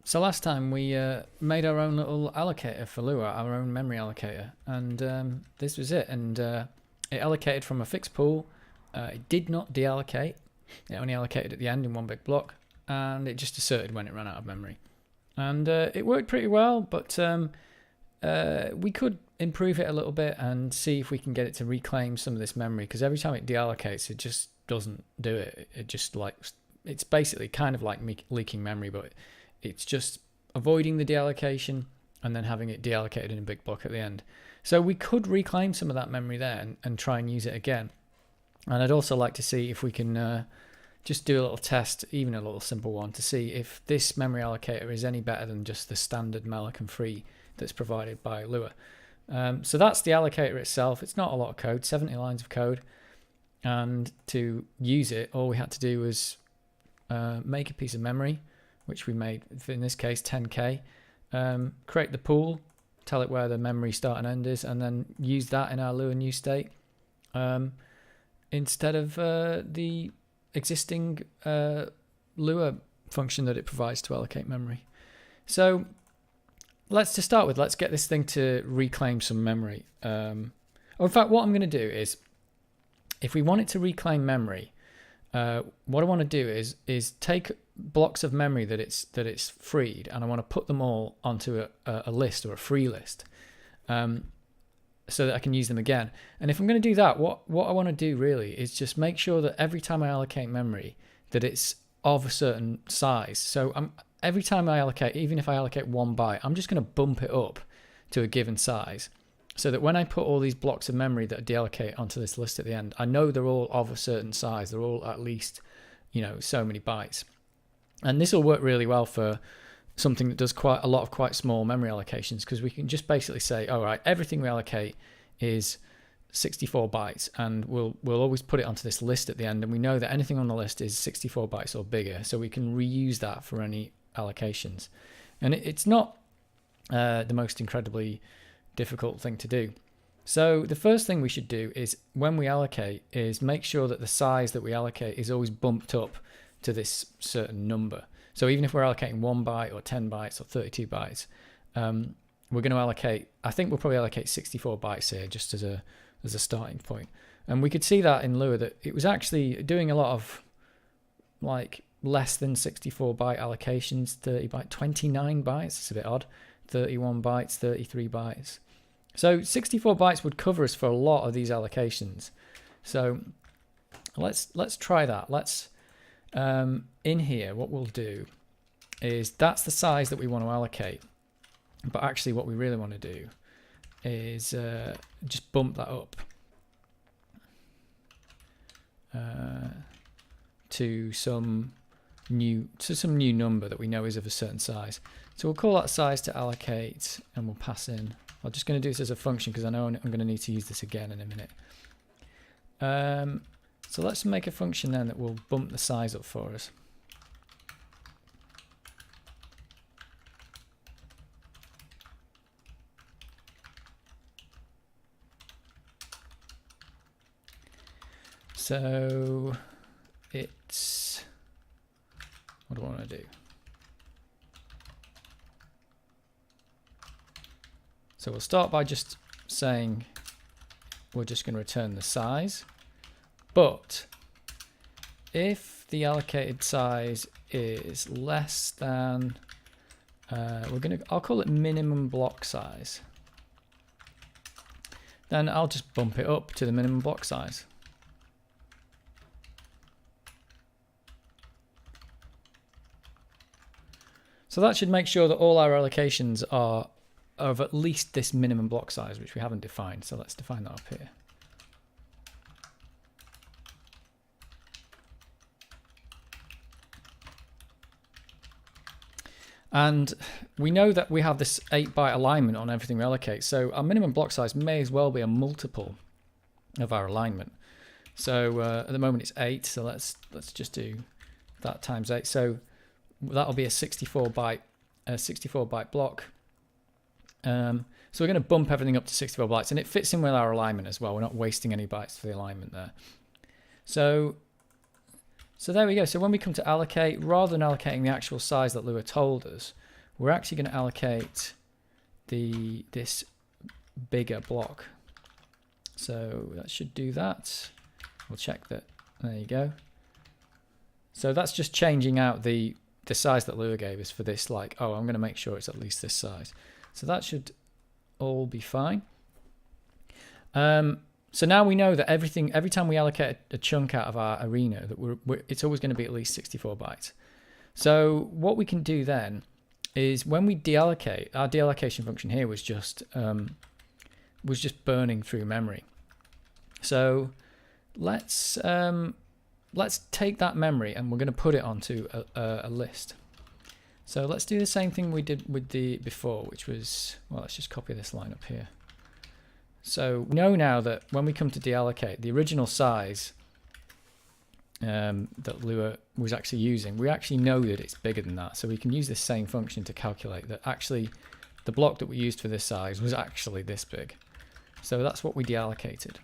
So last time we made our own little allocator for Lua, our own memory allocator, and this was it. And it allocated from a fixed pool. It did not deallocate. It only allocated at the end in one big block, and it just asserted when it ran out of memory. And it worked pretty well, but we could improve it a little bit and see if we can get it to reclaim some of this memory, because every time it deallocates, it just doesn't do it. It just it's basically kind of like leaking memory, but it's just avoiding the deallocation and then having it deallocated in a big block at the end. So we could reclaim some of that memory there and try and use it again. And I'd also like to see if we can just do a little test, even a little simple one, to see if this memory allocator is any better than just the standard malloc and free that's provided by Lua. So that's the allocator itself. It's not a lot of code, 70 lines of code. And to use it, all we had to do was make a piece of memory, which we made, in this case 10K, create the pool, tell it where the memory start and end is, and then use that in our Lua new state instead of the existing Lua function that it provides to allocate memory. So let's get this thing to reclaim some memory. Or in fact, what I'm going to do is, if we want it to reclaim memory, what I want to do is take blocks of memory that it's freed, and I want to put them all onto a list or a free list, so that I can use them again. And if I'm going to do that, what I want to do really is just make sure that every time I allocate memory, that it's of a certain size. So every time I allocate, even if I allocate 1 byte, I'm just going to bump it up to a given size, so that when I put all these blocks of memory that deallocate onto this list at the end, I know they're all of a certain size. They're all at least, so many bytes. And this will work really well for something that does quite a lot of quite small memory allocations, because we can just basically say, all right, everything we allocate is 64 bytes, and we'll always put it onto this list at the end, and we know that anything on the list is 64 bytes or bigger, so we can reuse that for any allocations. And it's not the most incredibly difficult thing to do. So the first thing we should do is, when we allocate, is make sure that the size that we allocate is always bumped up to this certain number. So even if we're allocating 1 byte or 10 bytes or 32 bytes, we're going to allocate, I think we'll probably allocate 64 bytes here just as a starting point. And we could see that in Lua, that it was actually doing a lot of less than 64 byte allocations, 30 byte, 29 bytes, it's a bit odd, 31 bytes, 33 bytes. So 64 bytes would cover us for a lot of these allocations. So let's try that. Let's in here, what we'll do is, that's the size that we want to allocate, but actually what we really want to do is just bump that up to some new number that we know is of a certain size. So we'll call that size to allocate, and we'll pass in. I'm just going to do this as a function because I know I'm going to need to use this again in a minute. So let's make a function then that will bump the size up for us. So it's, what do I want to do? So we'll start by just saying we're just going to return the size. But if the allocated size is less than, I'll call it minimum block size, then I'll just bump it up to the minimum block size. So that should make sure that all our allocations are of at least this minimum block size, which we haven't defined. So let's define that up here. And we know that we have this 8-byte alignment on everything we allocate. So our minimum block size may as well be a multiple of our alignment. So at the moment it's 8. So let's just do that times 8. So that'll be a 64-byte block. So we're going to bump everything up to 64 bytes, and it fits in with our alignment as well. We're not wasting any bytes for the alignment there. So there we go. So when we come to allocate, rather than allocating the actual size that Lua told us, we're actually going to allocate this bigger block. So that should do that. We'll check that. There you go. So that's just changing out the size that Lua gave us for this, like, oh, I'm going to make sure it's at least this size. So that should all be fine. So now we know that every time we allocate a chunk out of our arena, that it's always going to be at least 64 bytes. So what we can do then is when we deallocate, our deallocation function here was just burning through memory. So let's take that memory and we're going to put it onto a list. So let's do the same thing we did with the before, which was, well, let's just copy this line up here. So we know now that when we come to deallocate, the original size that Lua was actually using, we actually know that it's bigger than that. So we can use this same function to calculate that actually the block that we used for this size was actually this big. So that's what we deallocated.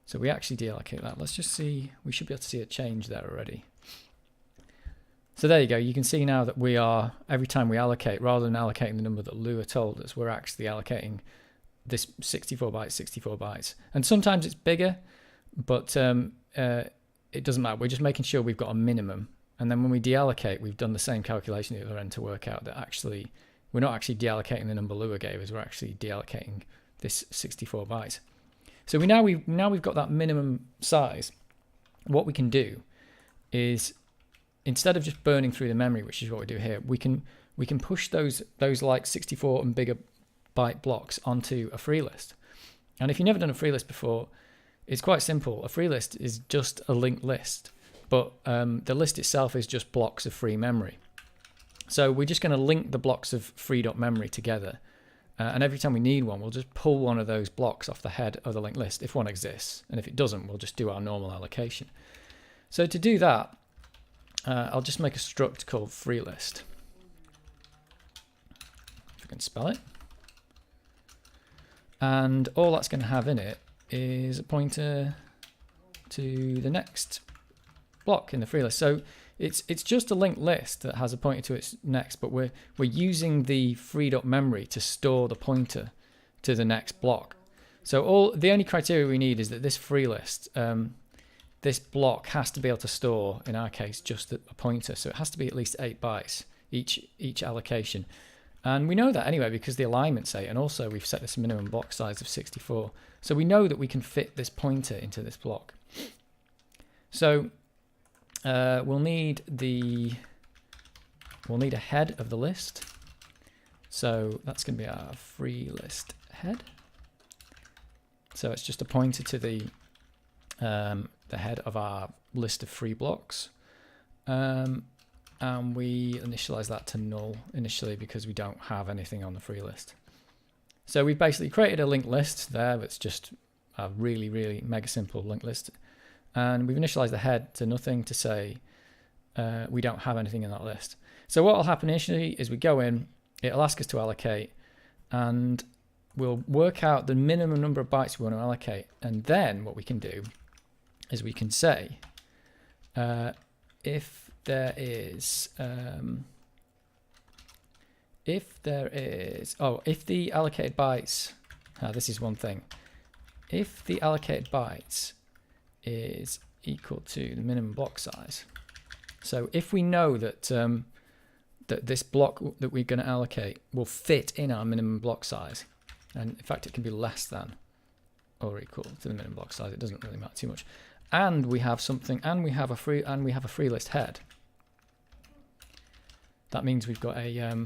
So we actually deallocate that. Let's just see, we should be able to see a change there already. So there you go. You can see now that we are, every time we allocate, rather than allocating the number that Lua told us, we're actually allocating this 64 bytes. And sometimes it's bigger, but it doesn't matter. We're just making sure we've got a minimum. And then when we deallocate, we've done the same calculation at the other end to work out that actually, we're not actually deallocating the number Lua gave us, we're actually deallocating this 64 bytes. So now we've got that minimum size. What we can do is, instead of just burning through the memory, which is what we do here, we can push those like 64 and bigger byte blocks onto a free list. And if you've never done a free list before, it's quite simple. A free list is just a linked list, but the list itself is just blocks of free memory. So we're just going to link the blocks of freed up memory together. And every time we need one, we'll just pull one of those blocks off the head of the linked list if one exists. And if it doesn't, we'll just do our normal allocation. So to do that, I'll just make a struct called Freelist. If I can spell it. And all that's going to have in it is a pointer to the next block in the free list. So it's just a linked list that has a pointer to its next, but we're using the freed up memory to store the pointer to the next block. So the only criteria we need is that this free list, this block has to be able to store, in our case, just a pointer. So it has to be at least 8 bytes each allocation. And we know that anyway because the alignment's 8, and also we've set this minimum block size of 64. So we know that we can fit this pointer into this block. So we'll need a head of the list. So that's going to be our free list head. So it's just a pointer to the head of our list of free blocks. And we initialize that to null initially because we don't have anything on the free list. So we've basically created a linked list there that's just a really, really mega simple linked list. And we've initialized the head to nothing to say we don't have anything in that list. So what will happen initially is we go in, it'll ask us to allocate, and we'll work out the minimum number of bytes we want to allocate. And then what we can do is we can say if the allocated bytes, this is one thing. If the allocated bytes is equal to the minimum block size, so if we know that that this block that we're going to allocate will fit in our minimum block size, and in fact it can be less than or equal to the minimum block size, it doesn't really matter too much, and we have something, and we have a free list head. That means we've got a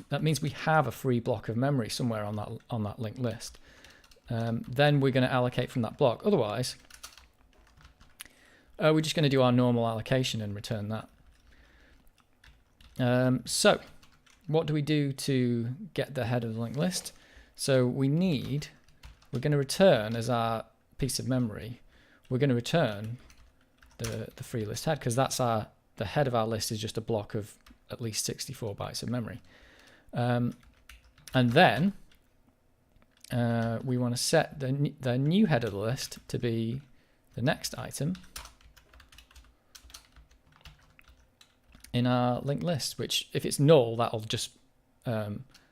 that means we have a free block of memory somewhere on that linked list. Then we're going to allocate from that block. Otherwise, we're just going to do our normal allocation and return that. So what do we do to get the head of the linked list? So we're going to return as our piece of memory, we're going to return the free list head, because that's the head of our list is just a block of at least 64 bytes of memory. And then we want to set the new head of the list to be the next item. in our linked list, which if it's null, that'll just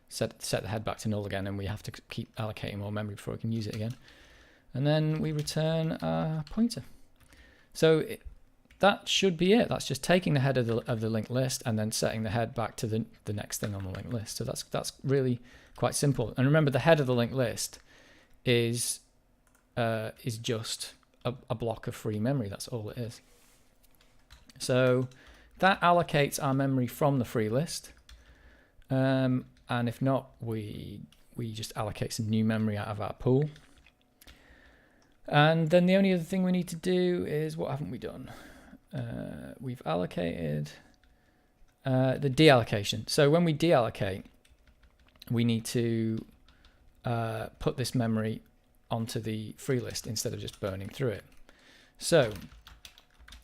set the head back to null again, and we have to keep allocating more memory before we can use it again. And then we return our pointer. So that should be it. That's just taking the head of the linked list and then setting the head back to the next thing on the linked list. So that's really quite simple. And remember, the head of the linked list is just a block of free memory. That's all it is. So that allocates our memory from the free list. And if not, we just allocate some new memory out of our pool. And then the only other thing we need to do is, what haven't we done? We've allocated the deallocation. So when we deallocate, we need to put this memory onto the free list instead of just burning through it. So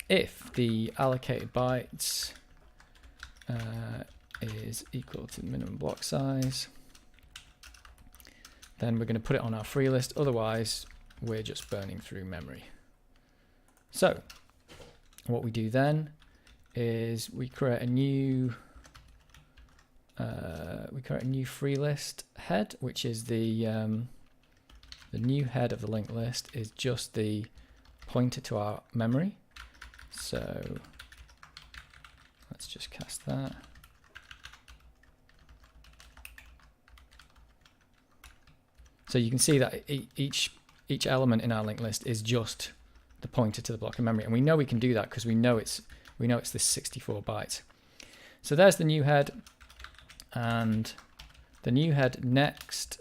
if the allocated bytes is equal to the minimum block size, then we're going to put it on our free list. Otherwise, we're just burning through memory. So what we do then is we create a new free list head, which is the new head of the linked list is just the pointer to our memory. So let's just cast that. So you can see that each element in our linked list is just the pointer to the block of memory, and we know we can do that because we know it's this 64 bytes. So there's the new head, and the new head next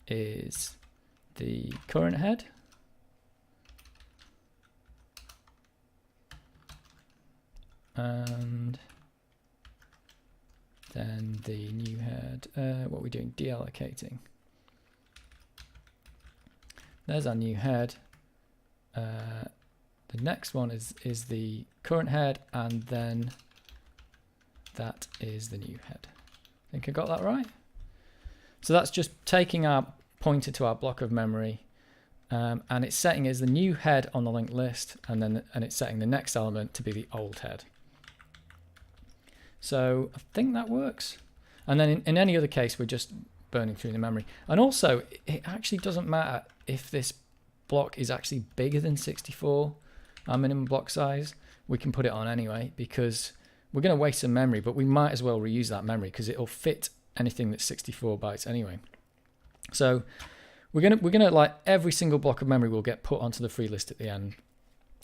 is the current head. And then the new head, what we're doing, deallocating. There's our new head. The next one is the current head, and then that is the new head. I think I got that right. So that's just taking our pointer to our block of memory, and it's setting as the new head on the linked list, and it's setting the next element to be the old head. So I think that works. And then in any other case, we're just burning through the memory. And also, it actually doesn't matter if this block is actually bigger than 64, our minimum block size. We can put it on anyway, because we're going to waste some memory, but we might as well reuse that memory because it'll fit anything that's 64 bytes anyway. So we're gonna like every single block of memory will get put onto the free list at the end,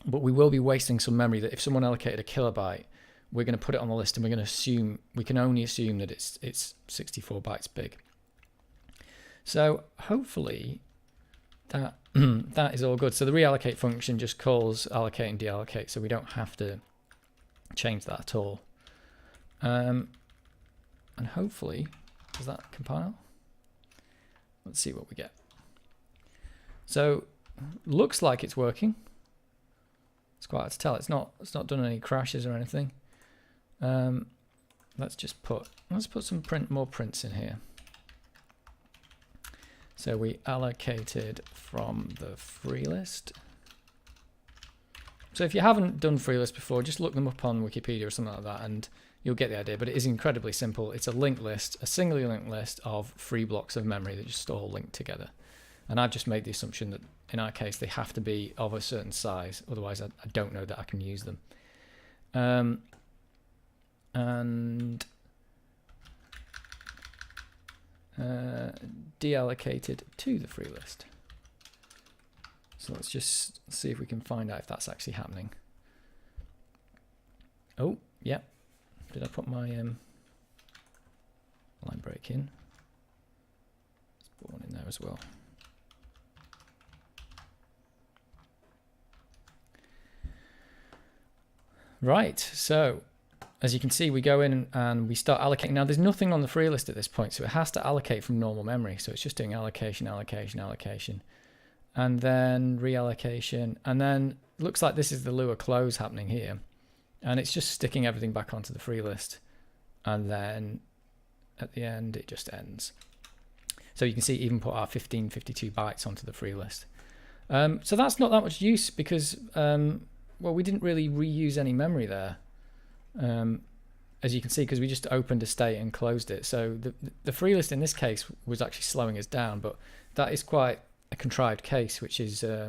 but we will be wasting some memory that if someone allocated a kilobyte, we're going to put it on the list, and we can only assume that it's 64 bytes big. So hopefully that that is all good. So the reallocate function just calls allocate and deallocate, so we don't have to change that at all. And hopefully, does that compile? Let's see what we get. So looks like it's working. It's quite hard to tell. It's not done any crashes or anything. Let's put some more prints in here. So we allocated from the free list. So if you haven't done free list before, just look them up on Wikipedia or something like that, and you'll get the idea. But it is incredibly simple. It's a linked list, a singly linked list of free blocks of memory that just all link together. And I've just made the assumption that in our case they have to be of a certain size, otherwise I don't know that I can use them. And deallocated to the free list. So let's just see if we can find out if that's actually happening. Oh, yeah. Did I put my line break in? Let's put one in there as well. Right, so as you can see, we go in and we start allocating. Now there's nothing on the free list at this point, so it has to allocate from normal memory. So it's just doing allocation, allocation, allocation, and then reallocation. And then it looks like this is the Lua close happening here. And it's just sticking everything back onto the free list. And then at the end, it just ends. So you can see it even put our 1552 bytes onto the free list. So that's not that much use because, well, we didn't really reuse any memory there. as you can see, because we just opened a state and closed it. So the Freelist in this case was actually slowing us down, but that is quite a contrived case, which is, I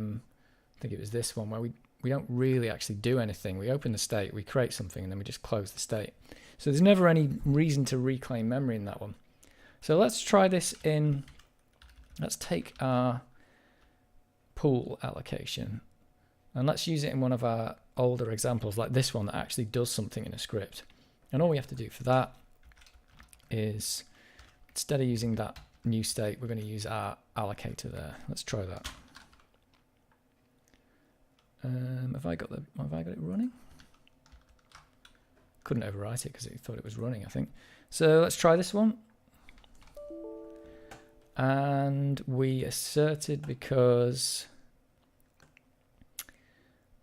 think it was this one, where we don't really actually do anything. We open the state, we create something, and then we just close the state. So there's never any reason to reclaim memory in that one. So let's try this in, let's take our pool allocation, and let's use it in one of our older examples, like this one that actually does something in a script. And all we have to do for that is, instead of using that new state, we're going to use our allocator there. Let's try that. Have I got it running? Couldn't overwrite it because it thought it was running, I think. So let's try this one. And we asserted because,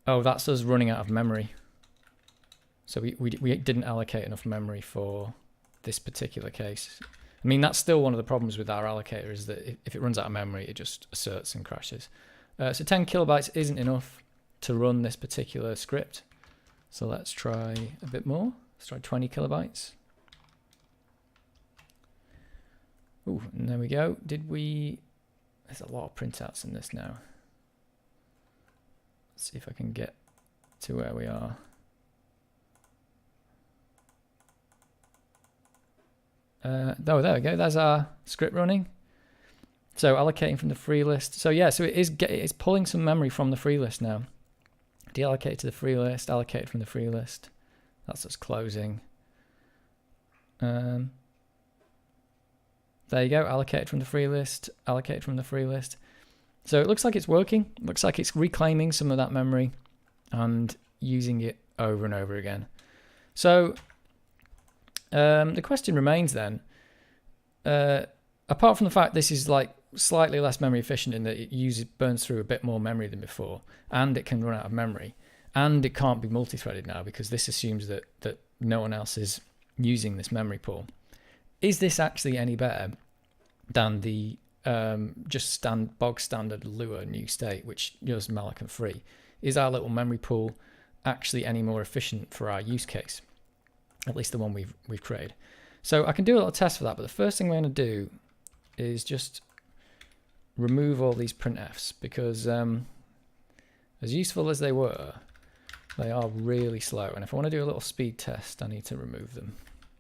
oh, that's us running out of memory. So we didn't allocate enough memory for this particular case. I mean, that's still one of the problems with our allocator, is that if it runs out of memory, it just asserts and crashes. So 10 kilobytes isn't enough to run this particular script. So let's try a bit more. Let's try 20 kilobytes. Ooh, and there we go. There's a lot of printouts in this now. Let's see if I can get to where we are. Oh, there we go. There's our script running. So allocating from the free list. So yeah, so it's pulling some memory from the free list now. Deallocate to the free list, allocate from the free list. That's us closing. There you go. Allocate from the free list, allocate from the free list. So it looks like it's working. It looks like it's reclaiming some of that memory and using it over and over again. So the question remains then, apart from the fact this is like slightly less memory efficient in that it burns through a bit more memory than before, and it can run out of memory, and it can't be multi-threaded now because this assumes that no one else is using this memory pool. Is this actually any better than the just bog standard Lua new state, which uses malloc and free? Is our little memory pool actually any more efficient for our use case? At least the one we've created. So I can do a little test for that, but the first thing we're going to do is just remove all these printfs, because as useful as they were, they are really slow. And if I want to do a little speed test, I need to remove them.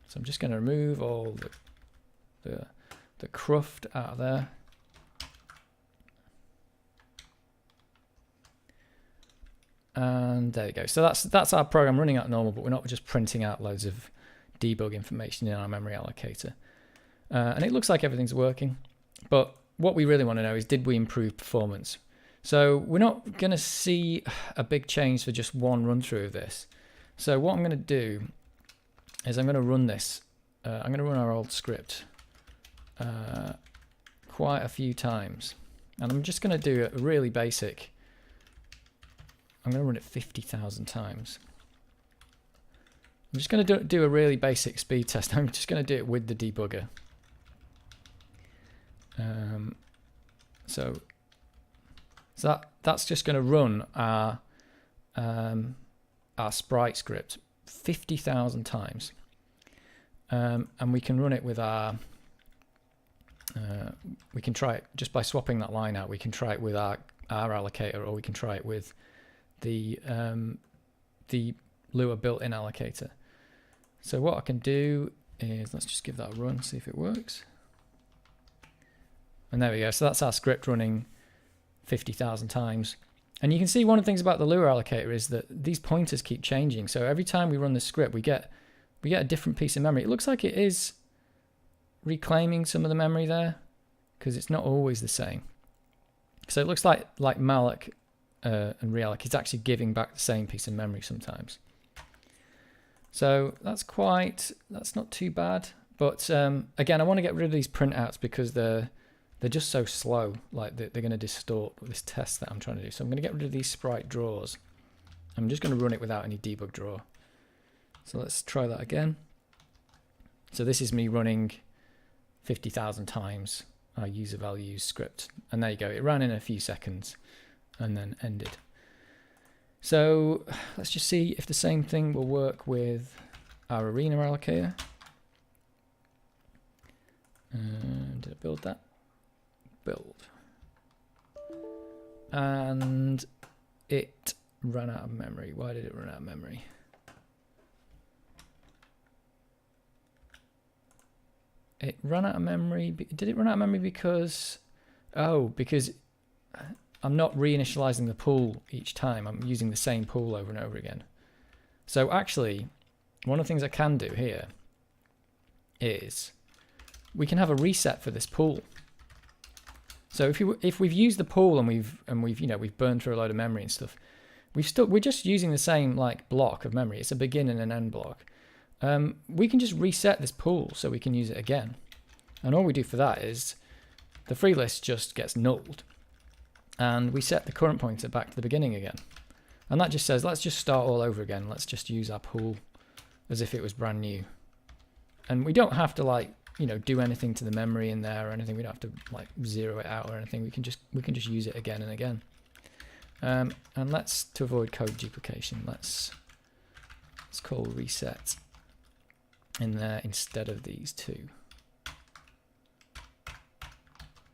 So I'm just going to remove all the cruft out of there. And there you go. So that's our program running at normal, but we're not just printing out loads of debug information in our memory allocator. And it looks like everything's working, but what we really want to know is, did we improve performance? So we're not going to see a big change for just one run through of this. So what I'm going to do is I'm going to run this. I'm going to run our old script quite a few times, and I'm just going to do a really basic. I'm going to run it 50,000 times. I'm just going to do a really basic speed test. I'm just going to do it with the debugger. So that's just going to run our sprite script 50,000 times. And we can run it with our, we can try it just by swapping that line out. We can try it with our allocator, or we can try it with the Lua built-in allocator. So what I can do is, let's just give that a run, see if it works. And there we go. So that's our script running 50,000 times. And you can see one of the things about the Lua allocator is that these pointers keep changing. So every time we run the script, we get a different piece of memory. It looks like it is reclaiming some of the memory there, because it's not always the same. So it looks like malloc and realloc is actually giving back the same piece of memory sometimes. So that's not too bad. But again, I want to get rid of these printouts because they're just so slow. Like they're going to distort this test that I'm trying to do. So I'm going to get rid of these sprite draws. I'm just going to run it without any debug draw. So let's try that again. So this is me running 50,000 times our user values script. And there you go. It ran in a few seconds and then ended. So let's just see if the same thing will work with our Arena Allocator. Did I build that? Build. And it ran out of memory. Why did it run out of memory? It ran out of memory. Did it run out of memory because... Oh, because I'm not reinitializing the pool each time. I'm using the same pool over and over again. So actually, one of the things I can do here is we can have a reset for this pool. So if we've used the pool and we've burned through a load of memory and stuff, we're just using the same like block of memory. It's a begin and an end block. We can just reset this pool so we can use it again. And all we do for that is the free list just gets nulled. And we set the current pointer back to the beginning again. And that just says, let's just start all over again. Let's just use our pool as if it was brand new. And we don't have to like, do anything to the memory in there or anything. We don't have to like zero it out or anything. We can just use it again and again. And to avoid code duplication, let's call reset in there instead of these two.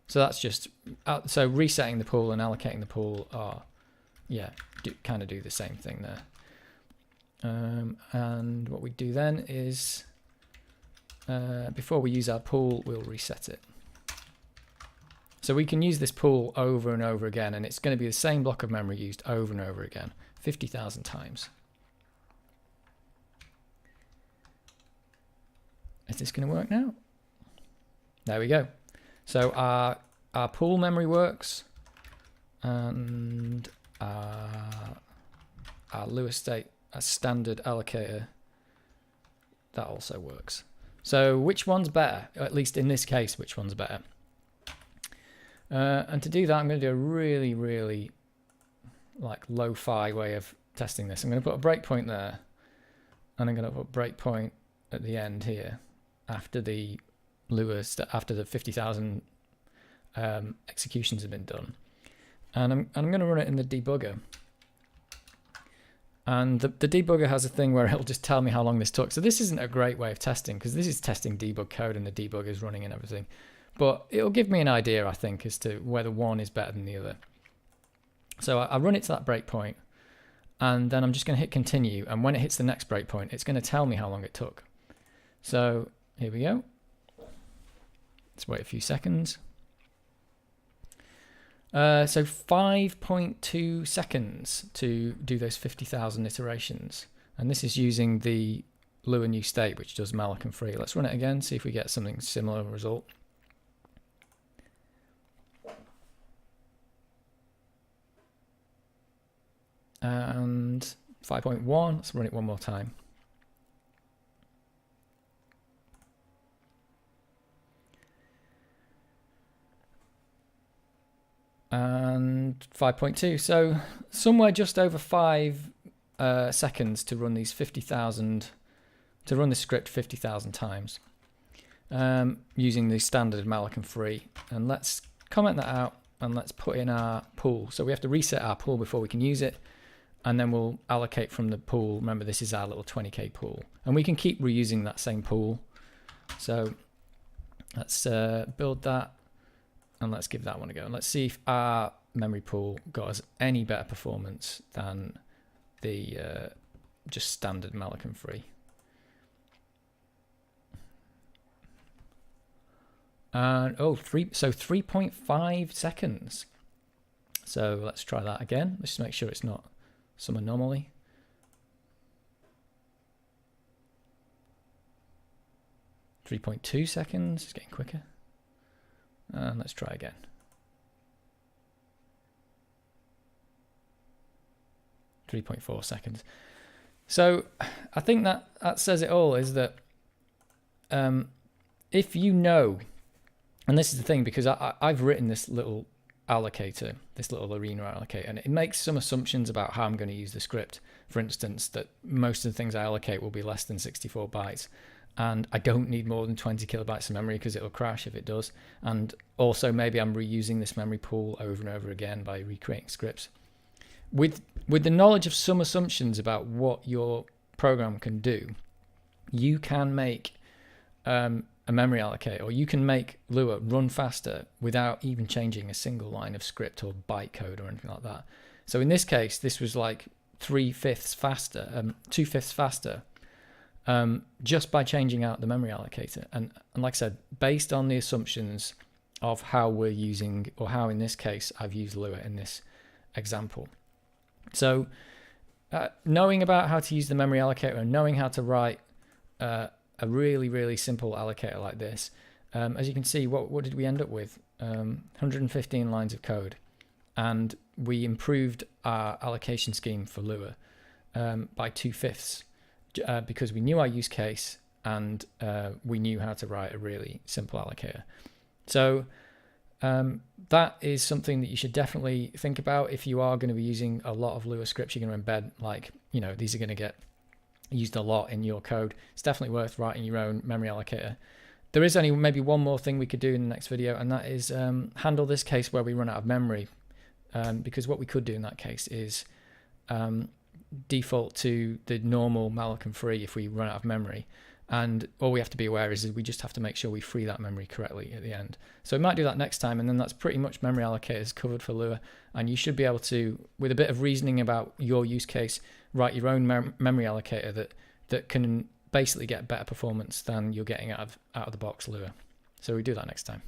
So that's just, so resetting the pool and allocating the pool are, kind of do the same thing there. And what we do then is, before we use our pool, we'll reset it. So we can use this pool over and over again, and it's going to be the same block of memory used over and over again, 50,000 times. Is this going to work now? There we go. So our pool memory works, and our Lua state, a standard allocator, that also works. So which one's better? At least in this case, which one's better? And to do that, I'm going to do a really, really like lo-fi way of testing this. I'm going to put a breakpoint there, and I'm going to put a breakpoint at the end here after the Lua, after the 50,000 executions have been done, and I'm going to run it in the debugger. And the debugger has a thing where it'll just tell me how long this took. So this isn't a great way of testing, because this is testing debug code and the debugger is running and everything. But it'll give me an idea, I think, as to whether one is better than the other. So I run it to that breakpoint, and then I'm just going to hit continue. And when it hits the next breakpoint, it's going to tell me how long it took. So here we go. Let's wait a few seconds. So 5.2 seconds to do those 50,000 iterations. And this is using the Lua new state, which does malloc and free. Let's run it again, see if we get something similar result. And 5.1, let's run it one more time. And 5.2, so somewhere just over 5 seconds to run these 50,000, to run this script 50,000 times using the standard malloc and free. And let's comment that out and let's put in our pool. So we have to reset our pool before we can use it, and then we'll allocate from the pool. Remember, this is our little 20k pool, and we can keep reusing that same pool. So let's build that. And let's give that one a go. And let's see if our memory pool got us any better performance than the just standard malloc and free. And so 3.5 seconds. So let's try that again. Let's just make sure it's not some anomaly. .2 seconds. It's getting quicker. And let's try again. 3.4 seconds. So I think that says it all, is that if you know, and this is the thing, because I've written this little allocator, this little Arena Allocator, and it makes some assumptions about how I'm going to use the script. For instance, that most of the things I allocate will be less than 64 bytes. And I don't need more than 20 kilobytes of memory because it'll crash if it does. And also maybe I'm reusing this memory pool over and over again by recreating scripts. With the knowledge of some assumptions about what your program can do, you can make a memory allocator, or you can make Lua run faster without even changing a single line of script or bytecode or anything like that. So in this case, this was like 3/5 faster, 2/5 faster, just by changing out the memory allocator. And like I said, based on the assumptions of how we're using, or how in this case I've used Lua in this example. So knowing about how to use the memory allocator and knowing how to write a really, really simple allocator like this, as you can see, what did we end up with? 115 lines of code. And we improved our allocation scheme for Lua by 2/5 because we knew our use case and we knew how to write a really simple allocator. So that is something that you should definitely think about if you are going to be using a lot of Lua scripts you're going to embed. Like, you know, these are going to get used a lot in your code. It's definitely worth writing your own memory allocator. There is only maybe one more thing we could do in the next video, and that is handle this case where we run out of memory. Because what we could do in that case is default to the normal malloc and free if we run out of memory. And all we have to be aware is we just have to make sure we free that memory correctly at the end. So we might do that next time, and then that's pretty much memory allocators covered for Lua. And you should be able to, with a bit of reasoning about your use case, write your own memory allocator that can basically get better performance than you're getting out of the box Lua. So we do that next time.